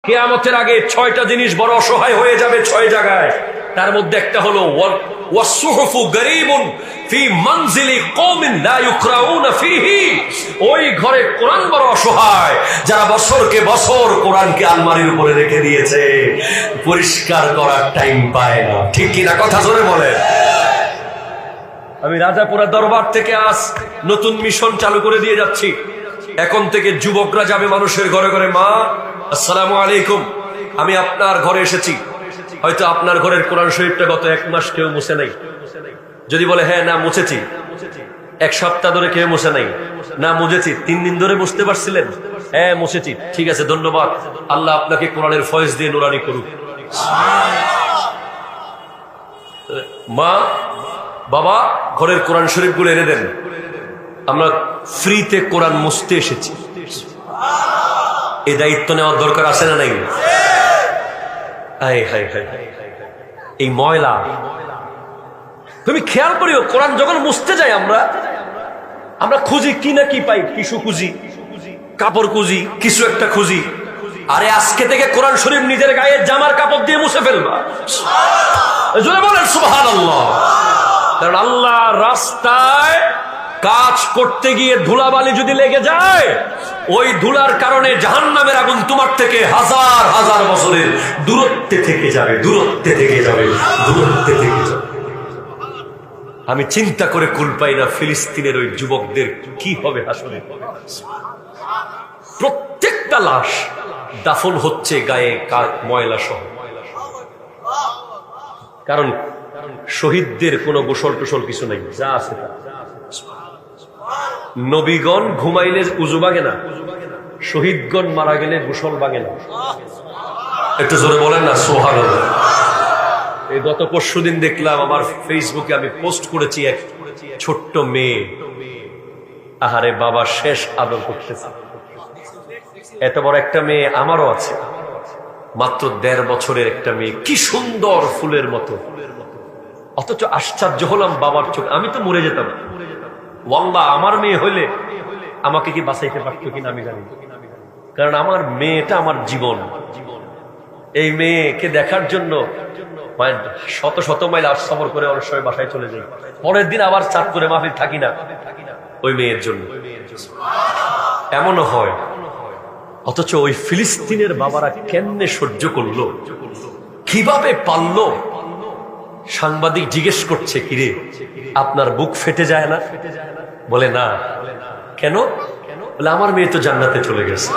কিয়ামতের আগে 6টা জিনিস বড় অসহায় হয়ে যাবে 6 জায়গায়। তার মধ্যে একটা হলো ওয়াসসুহুফু গরীবুন ফি মানজিলি কওমিন লা ইকরাউনা ফীহি। ওই ঘরে কোরআন বড় অসহায়, যারা বছরকে বছর কোরআনকে আলমারির উপরে রেখে দিয়েছে, পরিষ্কার করার টাইম পায় না। ঠিক কি না? কথা জোরে বলেন। আমি রাজাপুরা দরবার থেকে আজ নতুন মিশন চালু করে দিয়ে যাচ্ছি। এখন থেকে যুবকরা যাবে মানুষের ঘরে ঘরে, মা আসসালামু আলাইকুম, আমি আপনার ঘরে এসেছি। হয়তো আপনার ঘরের কোরআন শরীফটা গত 1 মাস কেউ মুছে নাই। যদি বলে হ্যাঁ, না মুছেছি। 1 সপ্তাহ ধরে কেউ মুছে নাই, না মুছেছি। 3 দিন ধরে বুঝতে পারছিলেন? হ্যাঁ মুছেছি। ঠিক আছে, ধন্যবাদ। আল্লাহ আপনাকে কোরআনের ফয়েজ দিয়ে নুরানি করুক। মা বাবা ঘরের কোরআন শরীফ গুলো এনে দেন, আমরা ফ্রিতে কোরআন মুছতে এসেছি। এই দায়িত্ব নেওয়ার দরকার আছে না নাই? এই ময়লা তুমি খেয়াল করিও, কোরআন যখন মুছতে যাই আমরা খুঁজি কি না কি পাই, টিস্যু খুঁজি, কাপড় খুঁজি, কিছু একটা খুঁজি। আরে আজকে থেকে কোরআন শরীফ নিজের গায়ে জামার কাপড় দিয়ে মুছে ফেলবা। জোরে বলেন সুবহানাল্লাহ। কারণ আল্লাহ রাস্তায় কাজ করতে গিয়ে ধুলাবালি যদি লেগে যায়, ওই ধুলার কারণে জাহান্নামের আগুন তোমার থেকে হাজার হাজার বছরের দূরত্বে থেকে যাবে, দূরত্বে থেকে যাবে, দূরত্বে থেকে যাবে। আমি চিন্তা করে কুল পাই না ফিলিস্তিনের ওই যুবকদের কি হবে হাসরে। প্রত্যেকটা লাশ দাফন হচ্ছে গায়ে ময়লা সহ। কারণ শহীদদের কোনো গোসল টোসল কিছু নাই, যা আছে তা। নবীগণ ঘুমাইলে উজু ভাঙে না, শহীদগণ মারা গেলে গোসল ভাঙে না। একটু জোরে বলেন না সুবহানাল্লাহ। এই গত পরশুদিন দেখলাম আমার ফেসবুকে, আমি পোস্ট করেছি, এক ছোট্ট মেয়ে, আহারে বাবা শেষ আদর করতেছে। এত বড় একটা মেয়ে আমারও আছে, মাত্র 1.5 বছরের একটা মেয়ে, কি সুন্দর ফুলের মতো। অথচ আশ্চর্য হলাম বাবার চোখ। আমি তো মরে যেতাম, ওয়াল্লাহ আমার মেয়ে হইলে আমাকে কি বাঁচাইতে পারতো কিনা আমি জানি, কারণ আমার মেয়েটা আমার জীবন। এই মেয়েকে দেখার জন্য শত শত মাইল সফর করে অনেক সময় বাসায় চলে যাই, পরের দিন আবার চাঁদ করে মাহফিল থাকি না ওই মেয়ের জন্য। এমনও হয়। অথচ ওই ফিলিস্তিনের বাবারা কেমনে সহ্য করলো, কিভাবে পারলো? সাংবাদিক জিজ্ঞেস করছে, কিরে আপনার বুক ফেটে যায় না? বলে না। কেন? বলে আমার মেয়ে তো জান্নাতে চলে গেছে।